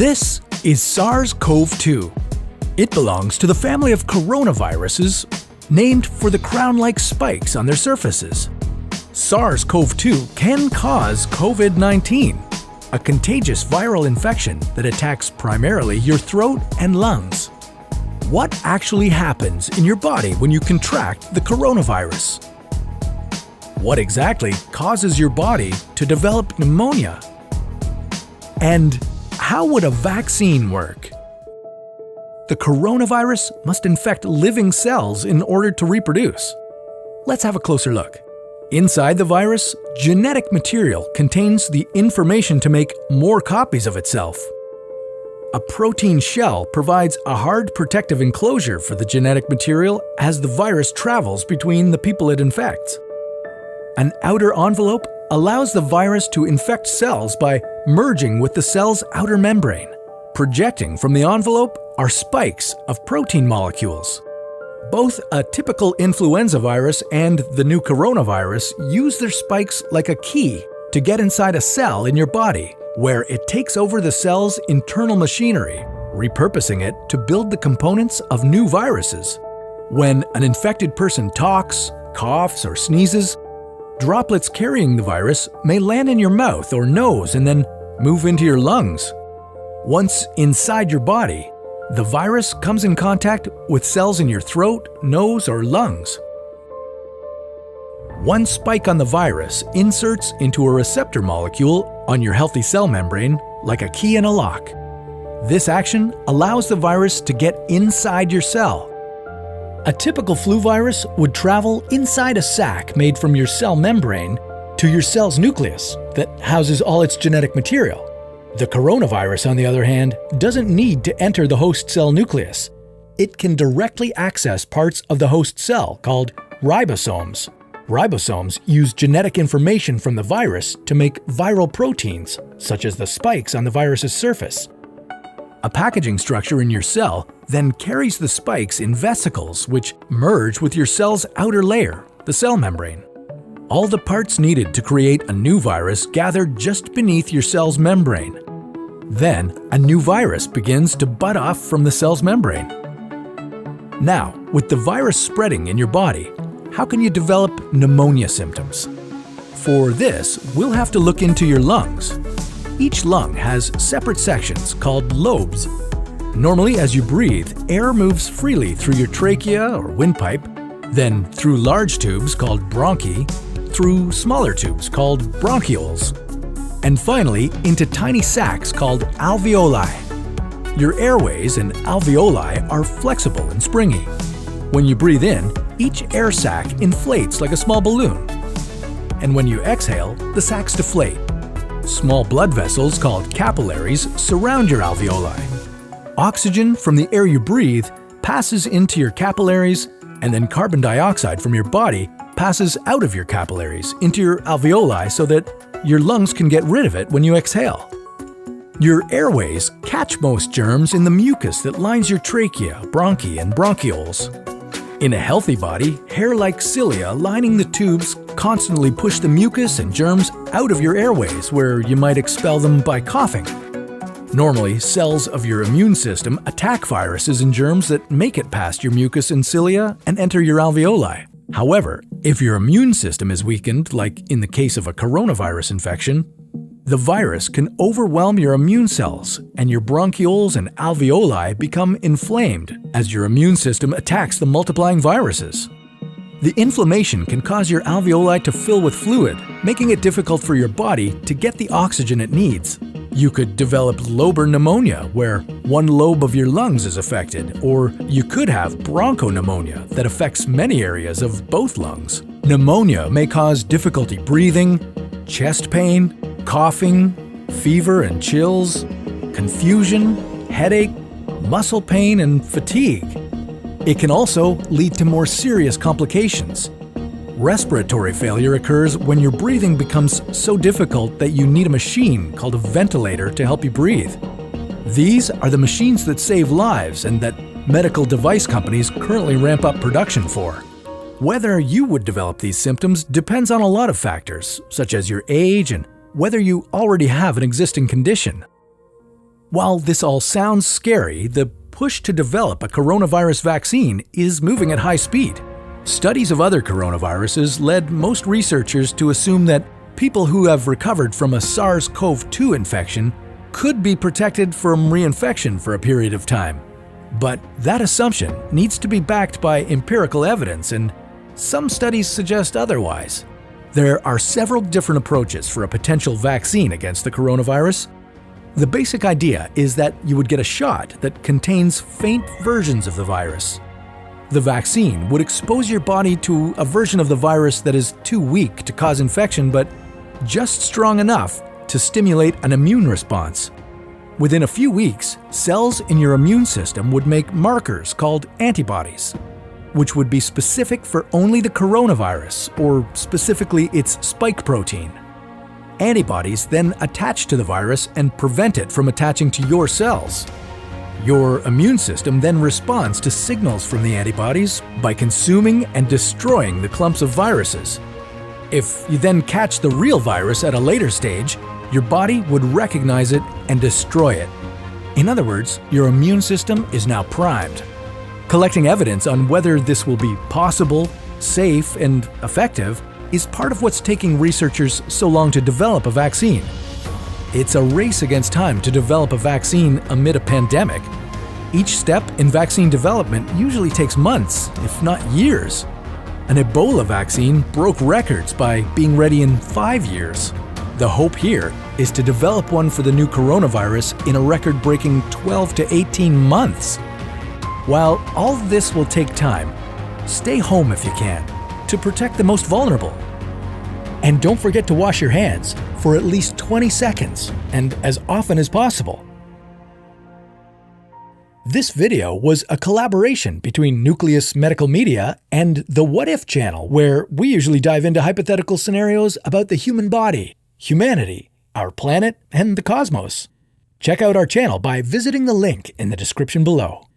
This is SARS-CoV-2. It belongs to the family of coronaviruses named for the crown-like spikes on their surfaces. SARS-CoV-2 can cause COVID-19, a contagious viral infection that attacks primarily your throat and lungs. What actually happens in your body when you contract the coronavirus? What exactly causes your body to develop pneumonia? And how would a vaccine work? The coronavirus must infect living cells in order to reproduce. Let's have a closer look. Inside the virus, genetic material contains the information to make more copies of itself. A protein shell provides a hard protective enclosure for the genetic material as the virus travels between the people it infects. An outer envelope allows the virus to infect cells by merging with the cell's outer membrane. Projecting from the envelope are spikes of protein molecules. Both a typical influenza virus and the new coronavirus use their spikes like a key to get inside a cell in your body, where it takes over the cell's internal machinery, repurposing it to build the components of new viruses. When an infected person talks, coughs, or sneezes, droplets carrying the virus may land in your mouth or nose and then move into your lungs. Once inside your body, the virus comes in contact with cells in your throat, nose, or lungs. One spike on the virus inserts into a receptor molecule on your healthy cell membrane like a key in a lock. This action allows the virus to get inside your cell. A typical flu virus would travel inside a sac made from your cell membrane to your cell's nucleus that houses all its genetic material. The coronavirus, on the other hand, doesn't need to enter the host cell nucleus. It can directly access parts of the host cell called ribosomes. Ribosomes use genetic information from the virus to make viral proteins, such as the spikes on the virus's surface. A packaging structure in your cell then carries the spikes in vesicles which merge with your cell's outer layer, the cell membrane. All the parts needed to create a new virus gather just beneath your cell's membrane. Then, a new virus begins to bud off from the cell's membrane. Now, with the virus spreading in your body, how can you develop pneumonia symptoms? For this, we'll have to look into your lungs. Each lung has separate sections called lobes. Normally, as you breathe, air moves freely through your trachea or windpipe, then through large tubes called bronchi, through smaller tubes called bronchioles, and finally into tiny sacs called alveoli. Your airways and alveoli are flexible and springy. When you breathe in, each air sac inflates like a small balloon. And when you exhale, the sacs deflate. Small blood vessels called capillaries surround your alveoli. Oxygen from the air you breathe passes into your capillaries, and then carbon dioxide from your body passes out of your capillaries into your alveoli so that your lungs can get rid of it when you exhale. Your airways catch most germs in the mucus that lines your trachea, bronchi, and bronchioles. In a healthy body, hair-like cilia lining the tubes constantly push the mucus and germs out of your airways, where you might expel them by coughing. Normally, cells of your immune system attack viruses and germs that make it past your mucus and cilia and enter your alveoli. However, if your immune system is weakened, like in the case of a coronavirus infection, the virus can overwhelm your immune cells, and your bronchioles and alveoli become inflamed as your immune system attacks the multiplying viruses. The inflammation can cause your alveoli to fill with fluid, making it difficult for your body to get the oxygen it needs. You could develop lobar pneumonia, where one lobe of your lungs is affected, or you could have bronchopneumonia that affects many areas of both lungs. Pneumonia may cause difficulty breathing, chest pain, coughing, fever and chills, confusion, headache, muscle pain, and fatigue. It can also lead to more serious complications. Respiratory failure occurs when your breathing becomes so difficult that you need a machine called a ventilator to help you breathe. These are the machines that save lives and that medical device companies currently ramp up production for. Whether you would develop these symptoms depends on a lot of factors, such as your age and whether you already have an existing condition. While this all sounds scary, the push to develop a coronavirus vaccine is moving at high speed. Studies of other coronaviruses led most researchers to assume that people who have recovered from a SARS-CoV-2 infection could be protected from reinfection for a period of time. But that assumption needs to be backed by empirical evidence, and some studies suggest otherwise. There are several different approaches for a potential vaccine against the coronavirus. The basic idea is that you would get a shot that contains faint versions of the virus. The vaccine would expose your body to a version of the virus that is too weak to cause infection, but just strong enough to stimulate an immune response. Within a few weeks, cells in your immune system would make markers called antibodies, which would be specific for only the coronavirus, or specifically its spike protein. Antibodies then attach to the virus and prevent it from attaching to your cells. Your immune system then responds to signals from the antibodies by consuming and destroying the clumps of viruses. If you then catch the real virus at a later stage, your body would recognize it and destroy it. In other words, your immune system is now primed. Collecting evidence on whether this will be possible, safe, and effective is part of what's taking researchers so long to develop a vaccine. It's a race against time to develop a vaccine amid a pandemic. Each step in vaccine development usually takes months, if not years. An Ebola vaccine broke records by being ready in 5 years. The hope here is to develop one for the new coronavirus in a record-breaking 12 to 18 months. While all of this will take time, stay home if you can, to protect the most vulnerable. And don't forget to wash your hands for at least 20 seconds and as often as possible. This video was a collaboration between Nucleus Medical Media and the What If channel, where we usually dive into hypothetical scenarios about the human body, humanity, our planet, and the cosmos. Check out our channel by visiting the link in the description below.